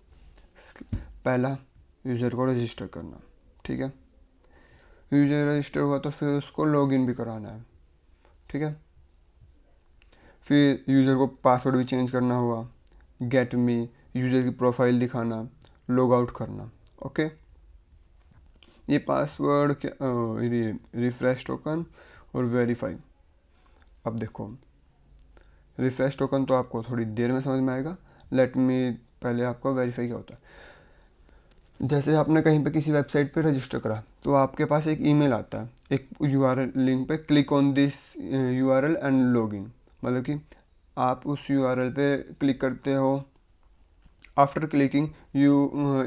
पहला, यूज़र को रजिस्टर करना। ठीक है, यूज़र रजिस्टर हुआ तो फिर उसको लॉगिन भी कराना है। ठीक है, फिर यूज़र को पासवर्ड भी चेंज करना हुआ, गेट मी, यूज़र की प्रोफाइल दिखाना, लॉग आउट करना। ओके, ये पासवर्ड क्या, रिफ्रेश टोकन और वेरीफाई। अब देखो, रिफ्रेश टोकन तो आपको थोड़ी देर में समझ में आएगा, लेट मी पहले आपको वेरीफाई क्या होता है। जैसे आपने कहीं पे किसी वेबसाइट पे रजिस्टर करा तो आपके पास एक ईमेल आता है, एक यूआरएल लिंक पे, click on this URL and login, मतलब कि आप उस यूआरएल पे क्लिक करते हो, आफ्टर क्लिकिंग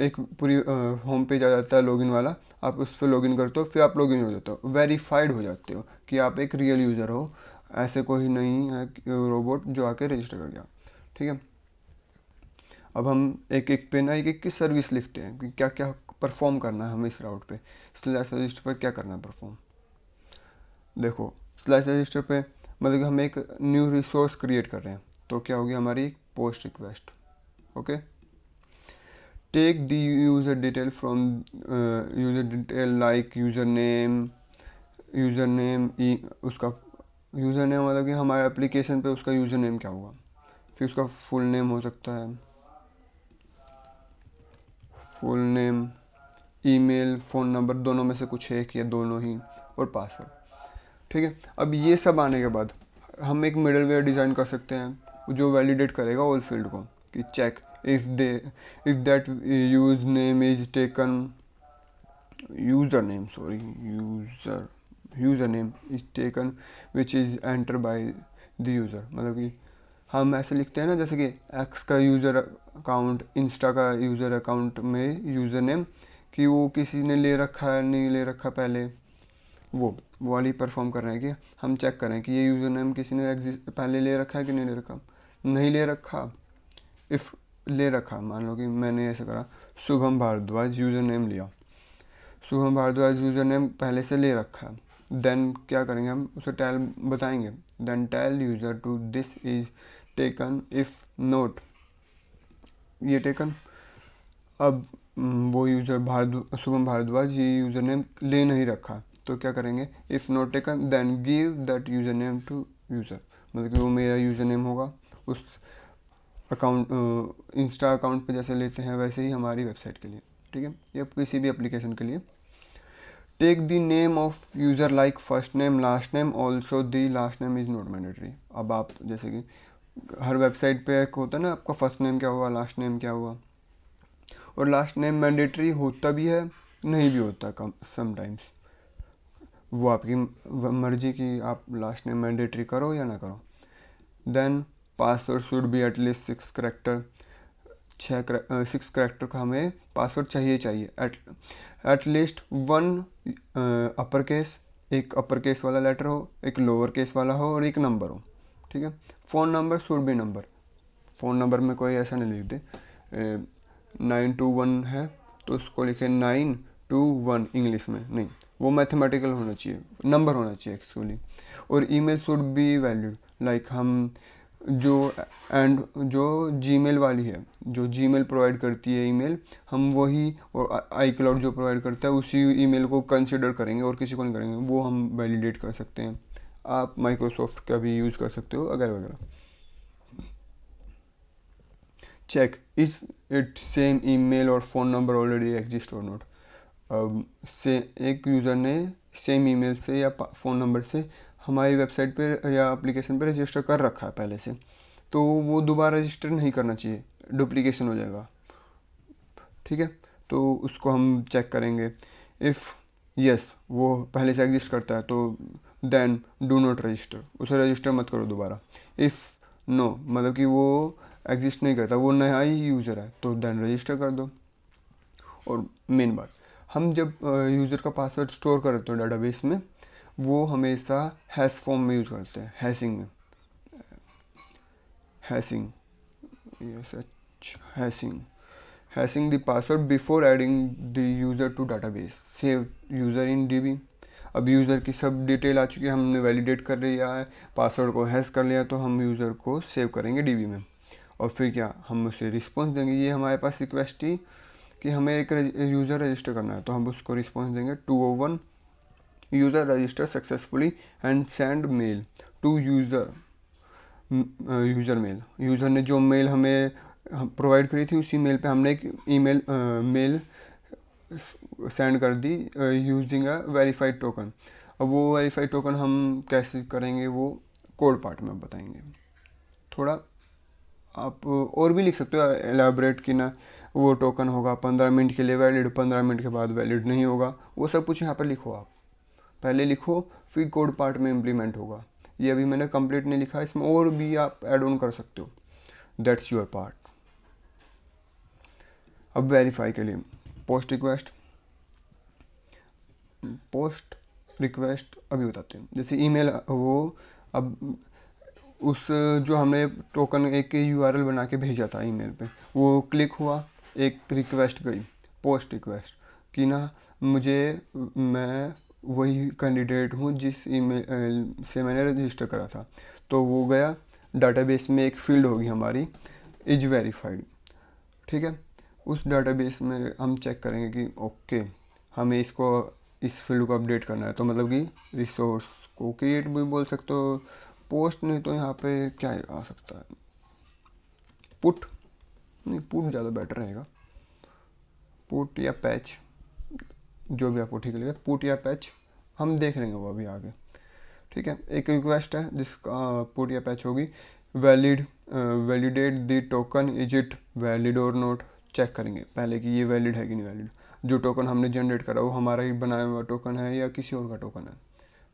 एक पूरी होम पेज आ जाता है लॉगिन वाला, आप उस पर लॉगिन करते हो, फिर आप लॉगिन हो जाते हो, वेरीफाइड हो जाते हो कि आप एक रियल यूज़र हो, ऐसे कोई नहीं है रोबोट जो आके रजिस्टर कर गया। ठीक है, अब हम एक एक पे ना एक की सर्विस लिखते हैं कि क्या क्या परफॉर्म करना है हमें इस राउट पे, स्लैश रजिस्टर पर क्या करना है परफॉर्म। देखो, स्लैश रजिस्टर पे मतलब कि हम एक न्यू रिसोर्स क्रिएट कर रहे हैं, तो क्या होगी हमारी एक post request. Okay, take the user detail from user detail like user name उसका यूज़र नेम, मतलब कि हमारे एप्लीकेशन पे उसका यूज़र नेम क्या होगा, फिर उसका फुल नेम हो सकता है, full name, email, phone number, दोनों में से कुछ एक या दोनों ही, और पासवर्ड। ठीक है, अब ये सब आने के बाद हम एक मिडलवेयर डिज़ाइन कर सकते हैं जो वैलिडेट करेगा ऑल फील्ड को, कि check if that user name is taken which is enter by the user, मतलब कि हम ऐसे लिखते हैं ना, जैसे कि एक्स का यूज़र अकाउंट, इंस्टा का यूज़र अकाउंट में यूज़र नेम, कि वो किसी ने ले रखा है नहीं ले रखा पहले, वो वाली परफॉर्म कर रहे हैं कि हम चेक करें कि ये यूज़र नेम किसी ने पहले ले रखा है कि नहीं ले रखा। नहीं ले रखा, इफ़ ले रखा, मान लो कि मैंने ऐसे करा, शुभम भारद्वाज यूज़र नेम लिया, शुभम भारद्वाज यूज़र नेम पहले से ले रखा है, देन क्या करेंगे हम उसे बताएंगे, then tell user to this is taken, if not ये टेकन। अब वो यूज़र शुभम भारद्वाज ये यूज़र नेम ले नहीं रखा, तो क्या करेंगे, if not taken then give that user name to user, मतलब कि वो मेरा यूज़र नेम होगा, उस अकाउंट इंस्टा अकाउंट पे जैसे लेते हैं वैसे ही हमारी वेबसाइट के लिए, ठीक है, या किसी भी एप्लीकेशन के लिए। Take the name of user like first name last name, also the last name is not mandatory. अब आप जैसे कि हर वेबसाइट पे एक होता है ना, आपका फर्स्ट नेम क्या हुआ, लास्ट नेम क्या हुआ, और लास्ट नेम मैंडेटरी होता भी है, नहीं भी होता कम समटाइम्स, वो आपकी मर्जी की आप लास्ट नेम मैंडेटरी करो या ना करो। Then password should be at least 6 character, 6 character का हमें पासवर्ड चाहिए। एटलीस्ट वन अपर केस, एक अपर केस वाला लेटर हो, एक लोअर केस वाला हो और एक नंबर हो, ठीक है। Phone number should be number, phone number में कोई ऐसा नहीं लिख दे 921 है तो उसको लिखे 921 इंग्लिश में, नहीं, वो मैथमेटिकल होना चाहिए, नंबर होना चाहिए एक्चुअली। और email should be valid, like हम जो जीमेल वाली है, जो जीमेल प्रोवाइड करती है ईमेल, हम वही, और आई क्लाउड जो प्रोवाइड करता है उसी ईमेल को कंसिडर करेंगे और किसी को नहीं करेंगे, वो हम वैलिडेट कर सकते हैं। आप माइक्रोसॉफ्ट का भी यूज़ कर सकते हो वगैरह वगैरह। Check is it same email और फ़ोन नंबर ऑलरेडी एग्जिस्ट और नॉट। से एक यूज़र ने सेम ईमेल से या फ़ोन नंबर से हमारी वेबसाइट पे या एप्लीकेशन पे रजिस्टर कर रखा है पहले से, तो वो दोबारा रजिस्टर नहीं करना चाहिए, डुप्लीकेशन हो जाएगा, ठीक है। तो उसको हम चेक करेंगे। इफ़ यस वो पहले से एग्जिस्ट करता है तो देन डू नॉट रजिस्टर, उसे रजिस्टर मत करो दोबारा। इफ़ नो मतलब कि वो एग्जिस्ट नहीं करता, वो नया ही यूज़र है, तो देन रजिस्टर कर दो। और मेन बात, हम जब यूज़र का पासवर्ड स्टोर करते हैं डाटाबेस में, वो हमेशा हैश फॉर्म में यूज़ करते हैं, हैशिंग में, hashing, hashing the password before adding the user to database, save user in DB. अब यूज़र की सब डिटेल आ चुकी है, हमने वैलिडेट कर लिया है, पासवर्ड को हैश कर लिया, तो हम यूज़र को सेव करेंगे डीबी में। और फिर क्या, हम उसे रिस्पॉन्स देंगे। ये हमारे पास रिक्वेस्ट थी कि हमें एक यूज़र रजिस्टर करना है, तो हम उसको रिस्पॉन्स देंगे 201 user register successfully and send mail to user mail. User ने जो मेल हमें प्रोवाइड करी थी उसी मेल पे हमने एक ईमेल मेल सेंड कर दी यूजिंग अ वेरीफाइड टोकन। अब वो वेरीफाइड टोकन हम कैसे करेंगे वो कोड पार्ट में बताएंगे। थोड़ा आप और भी लिख सकते हो एलाबरेट कि ना, वो टोकन होगा 15 मिनट के लिए वैलिड, 15 मिनट के बाद वैलिड नहीं होगा, वो सब कुछ यहाँ पर लिखो। आप पहले लिखो फिर कोड पार्ट में इम्प्लीमेंट होगा। ये अभी मैंने कंप्लीट नहीं लिखा, इसमें और भी आप ऐड ऑन कर सकते हो, दैट्स योर पार्ट। अब वेरीफाई के लिए पोस्ट रिक्वेस्ट अभी बताते हैं। जैसे ईमेल वो, अब उस जो हमने टोकन एक यूआरएल बना के भेजा था ईमेल पे, वो क्लिक हुआ, एक रिक्वेस्ट गई, पोस्ट रिक्वेस्ट कि ना मैं वही कैंडिडेट हूँ जिस ईमेल से मैंने रजिस्टर करा था, तो वो गया डाटाबेस में, एक फील्ड होगी हमारी इज वेरीफाइड, ठीक है। उस डाटाबेस में हम चेक करेंगे कि ओके हमें इस फील्ड को अपडेट करना है, तो मतलब कि रिसोर्स को क्रिएट भी बोल सकते हो, पोस्ट नहीं तो यहाँ पे क्या आ सकता है, पुट, नहीं पुट ज़्यादा बेटर रहेगा, पुट या पैच, जो भी आपको ठीक लगेगा, पुट या पैच हम देख लेंगे वो अभी आगे, ठीक है। एक रिक्वेस्ट है जिसका पुट या पैच होगी। Validate the token, is it valid और नॉट, चेक करेंगे पहले कि ये वैलिड है कि नहीं वैलिड, जो टोकन हमने जनरेट करा वो हमारा ही बनाया हुआ टोकन है या किसी और का टोकन है,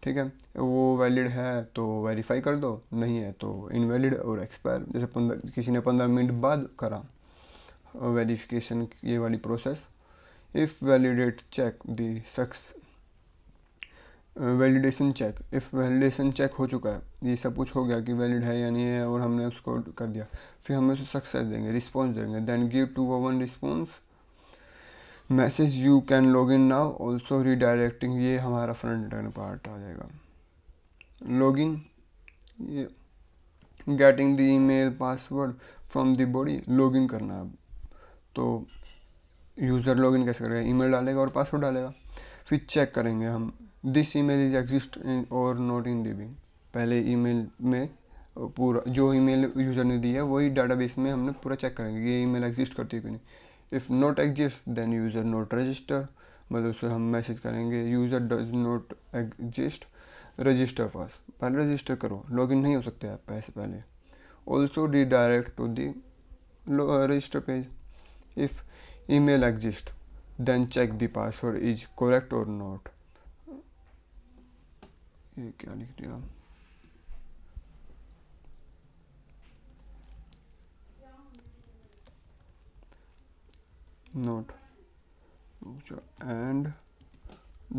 ठीक है। वो वैलिड है तो वेरीफाई कर दो, नहीं है तो इनवैलिड और एक्सपायर। जैसे किसी ने 15 मिनट बाद करा वेरिफिकेशन, ये वाली process. If validate check the success validation check, if validation check हो चुका है, ये सब कुछ हो गया कि वैलिड है या नहीं है और हमने उसको कर दिया, फिर हम उसे सक्सेस देंगे, रिस्पॉन्स देंगे। Then give 201 response message you can log in now also redirecting, ये हमारा फ्रंट एंड पार्ट आ जाएगा। लॉगिन, ये getting the email password from the body, login करना है। तो यूज़र लॉगिन कैसे करेगा, ईमेल डालेगा और पासवर्ड डालेगा। फिर चेक करेंगे हम दिस ईमेल इज एग्जिस्ट और नॉट इन डीबी, पहले ईमेल में पूरा जो ईमेल यूज़र ने दी है वही डाटाबेस में हमने पूरा चेक करेंगे कि ये ईमेल एग्जिस्ट करती है कि नहीं। If not exist then user not register, मतलब उसे हम मैसेज करेंगे user does not exist register first, पहले रजिस्टर करो, लॉगिन नहीं हो सकते आप पैसे पहले। Also redirect to the register page. If email exists, then check the password is correct or not. ये क्या लिख दिया? Not. And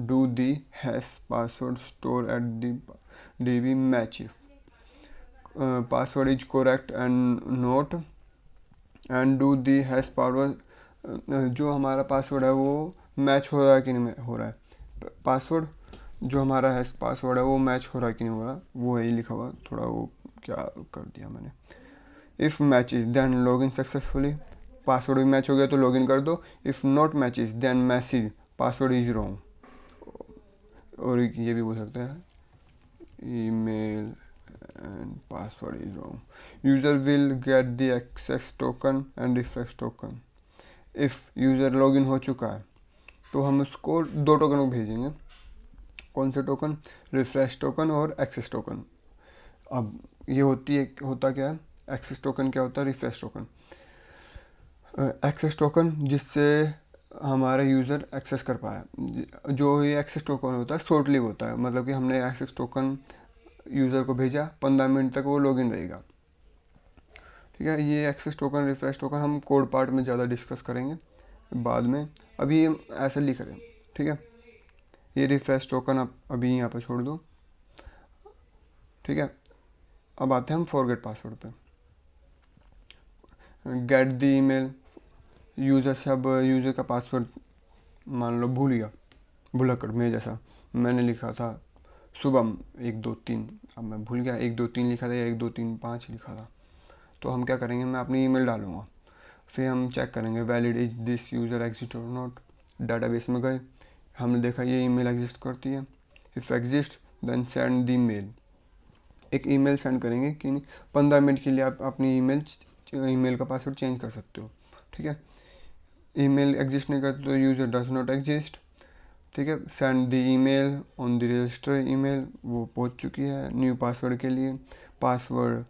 do the hash password store at the db match if password is correct and not, and do the hash password जो हमारा पासवर्ड है वो मैच हो रहा है कि नहीं हो रहा है, पासवर्ड जो हमारा हैश पासवर्ड है वो मैच हो रहा है कि नहीं हो रहा, वो यही लिखा हुआ, थोड़ा वो क्या कर दिया मैंने। If matches then login successfully, password भी मैच हो गया तो लॉगिन कर दो। If not matches then message password is wrong, और ये भी बोल सकते हैं email and password is wrong. User will get the access token and refresh token. If user login हो चुका है तो हम उसको दो टोकन को भेजेंगे। कौन से टोकन? रिफ्रेश टोकन और एक्सेस टोकन। अब ये होता क्या है, एक्सेस टोकन क्या होता है, रिफ्रेश टोकन। एक्सेस टोकन जिससे हमारा यूज़र एक्सेस कर पाया, जो ये एक्सेस टोकन होता है शॉर्ट लिव होता है, मतलब कि हमने एक्सेस टोकन यूज़र को भेजा 15 मिनट तक वो लॉगिन रहेगा। ठीक है, ये एक्सेस टोकन रिफ्रेश टोकन हम कोड पार्ट में ज़्यादा डिस्कस करेंगे बाद में, अभी ये ऐसे लिख रहे हैं। ठीक है, ये रिफ्रेश टोकन आप अभी यहाँ पे छोड़ दो। ठीक है, अब आते हैं हम फॉरगेट पासवर्ड पे। गेट द ईमेल, यूज़र से अब यूज़र का पासवर्ड मान लो भूल गया, भुलक्कड़ में जैसा मैंने लिखा था शुभम 123, अब मैं भूल गया 123 लिखा था या 1235 लिखा था। तो हम क्या करेंगे, मैं अपनी ईमेल डालूँगा, फिर हम चेक करेंगे valid is this user exist और नॉट। डाटाबेस में गए, हमने देखा ये ईमेल एग्जिस्ट करती है। If exist then send the mail, एक ईमेल सेंड करेंगे कि 15 मिनट के लिए आप अपनी ईमेल का पासवर्ड चेंज कर सकते हो। ठीक है, ईमेल एग्जिस्ट नहीं करते तो यूज़र डज नॉट एग्जिस्ट। ठीक है, send the email on the register email, वो पहुंच चुकी है न्यू पासवर्ड के लिए। पासवर्ड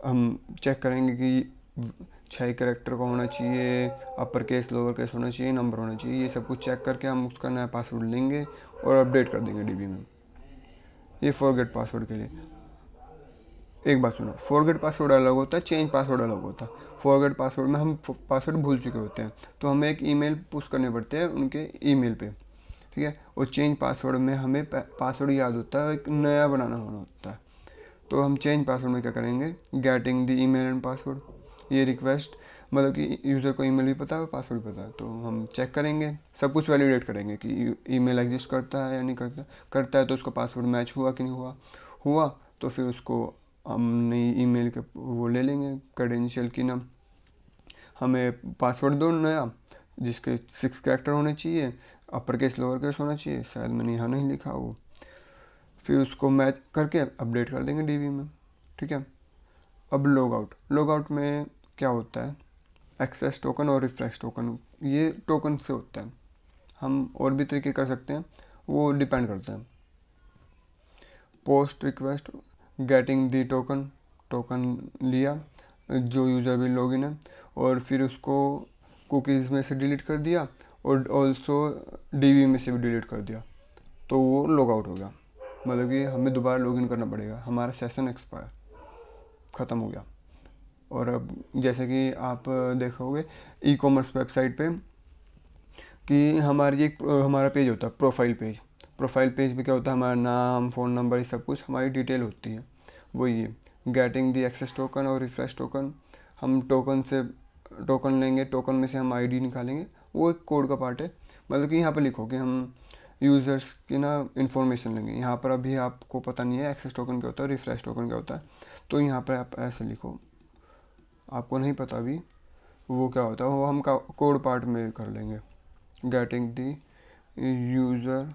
हम चेक करेंगे कि 6 कैरेक्टर का होना चाहिए, अपर केस लोअर केस होना चाहिए, नंबर होना चाहिए, ये सब कुछ चेक करके हम उसका नया पासवर्ड लेंगे और अपडेट कर देंगे डीबी में। ये फॉरगेट पासवर्ड के लिए। एक बात सुनो, फॉरगेट पासवर्ड अलग होता है, चेंज पासवर्ड अलग होता है। फॉरगेट पासवर्ड में हम पासवर्ड भूल चुके होते हैं तो हमें एक ईमेल पुश करने पड़ते हैं उनके ईमेल पे। ठीक है, और चेंज पासवर्ड में हमें पासवर्ड याद होता है, एक नया बनाना होना होता है। तो हम चेंज पासवर्ड में क्या करेंगे, getting the email and password, ये रिक्वेस्ट मतलब कि यूज़र को ईमेल भी पता है पासवर्ड भी पता है, तो हम चेक करेंगे, सब कुछ वैलिडेट करेंगे कि ईमेल एग्जिस्ट करता है या नहीं करता। करता है तो उसका पासवर्ड मैच हुआ कि नहीं हुआ, हुआ तो फिर उसको हम नई ईमेल के वो ले लेंगे क्रेडेंशियल की ना, हमें पासवर्ड दो नया जिसके 6 कैरेक्टर होने चाहिए, अपर केस लोअर केस होना चाहिए, शायद मैंने यहाँ नहीं लिखा वो, फिर उसको मैच करके अपडेट कर देंगे डीबी में। ठीक है, अब लॉग आउट में क्या होता है, एक्सेस टोकन और रिफ्रेश टोकन, ये टोकन से होता है। हम और भी तरीके कर सकते हैं, वो डिपेंड करता है। Post request, getting the token, token लिया जो यूज़र भी लॉगिन है और फिर उसको कुकीज़ में से डिलीट कर दिया और ऑल्सो डीबी में से भी डिलीट कर दिया, तो वो लॉग आउट हो गया, मतलब कि हमें दोबारा लॉगिन करना पड़ेगा, हमारा सेशन एक्सपायर ख़त्म हो गया। और अब जैसे कि आप देखोगे ई कॉमर्स वेबसाइट पे कि हमारी एक हमारा पेज होता है प्रोफाइल पेज। प्रोफाइल पेज पे क्या होता है, हमारा नाम, फ़ोन नंबर, ये सब कुछ हमारी डिटेल होती है। वही है गेटिंग दी एक्सेस टोकन और रिफ्रेश टोकन। हम टोकन लेंगे, टोकन में से हम आईडी निकालेंगे, वो एक कोड का पार्ट है। मतलब कि यहाँ पर लिखो कि हम यूज़र्स की ना इन्फॉर्मेशन लेंगे। यहाँ पर अभी आपको पता नहीं है एक्सेस टोकन क्या होता है, रिफ्रेश टोकन क्या होता है, तो यहाँ पर आप ऐसे लिखो, आपको नहीं पता अभी वो क्या होता है, वो हम कोड पार्ट में कर लेंगे। गेटिंग दी यूज़र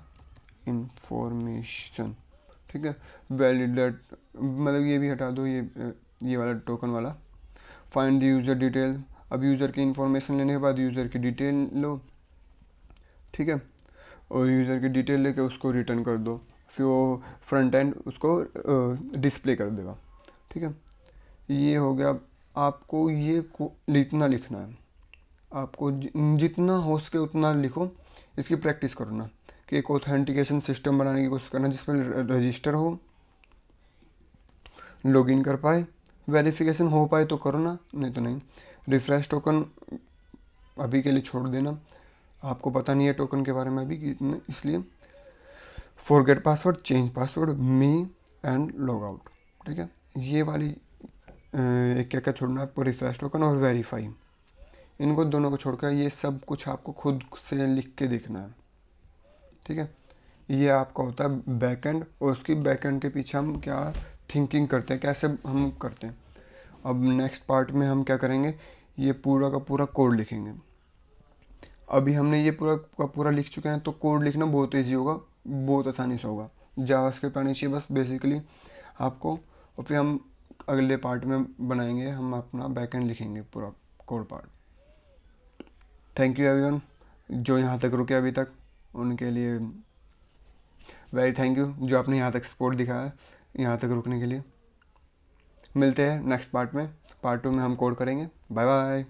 इंफॉर्मेशन, ठीक है। वैलिडेट मतलब ये भी हटा दो, ये वाला टोकन वाला। फाइंड द यूज़र डिटेल, अब यूज़र की इंफॉर्मेशन लेने के बाद यूज़र की डिटेल लो, ठीक है, और यूज़र की डिटेल लेके उसको रिटर्न कर दो, फिर वो फ्रंट एंड उसको डिस्प्ले कर देगा, ठीक है। ये हो गया। आपको ये इतना लिखना है, आपको जितना हो सके उतना लिखो, इसकी प्रैक्टिस करो ना, कि एक ऑथेंटिकेशन सिस्टम बनाने की कोशिश करना जिसमें रजिस्टर हो, लॉगिन कर पाए, वेरिफिकेशन हो पाए तो करो ना, नहीं तो नहीं। रिफ्रेश टोकन अभी के लिए छोड़ देना, आपको पता नहीं है टोकन के बारे में अभी कि, इसलिए forget password, change password, me and log out, ठीक है। ये वाली एक क्या क्या छोड़ना है आपको, रिफ्रेश टोकन और वेरीफाई, इनको दोनों को छोड़कर ये सब कुछ आपको खुद से लिख के देखना है, ठीक है। ये आपका होता है बैकएंड, और उसकी बैकएंड के पीछे हम क्या थिंकिंग करते हैं, कैसे हम करते हैं। अब नेक्स्ट पार्ट में हम क्या करेंगे, ये पूरा का पूरा कोड लिखेंगे। अभी हमने ये पूरा का पूरा लिख चुके हैं, तो कोड लिखना बहुत ईजी होगा, बहुत आसानी से होगा। जावास्क्रिप्ट आनी चाहिए बस बेसिकली आपको, और फिर हम अगले पार्ट में बनाएंगे, हम अपना बैकएंड लिखेंगे पूरा code part. Thank you everyone जो यहाँ तक रुके अभी तक, उनके लिए वेरी थैंक यू, जो आपने यहाँ तक सपोर्ट दिखाया यहाँ तक रुकने के लिए। मिलते हैं नेक्स्ट पार्ट में, पार्ट 2 में हम कोड करेंगे। Bye bye.